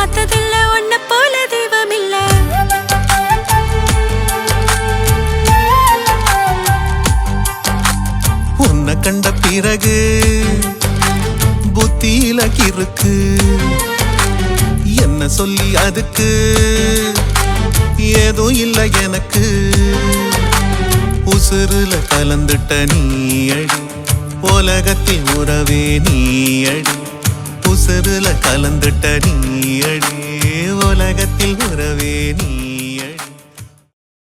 பார்த்ததில்ல ஒன்ன போல தெய்வம் இல்ல. உன்னை கண்ட பிறகு புத்தியில கிறுக்கு, என்ன சொல்லி அதுக்கு ஏதோ இல்ல எனக்கு. உசுருல கலந்துட்ட நீயடி, உலகத்தில் உறவே நீயடி. உசுருல கலந்துட்ட நீயடி, உலகத்தில் உறவே நீ.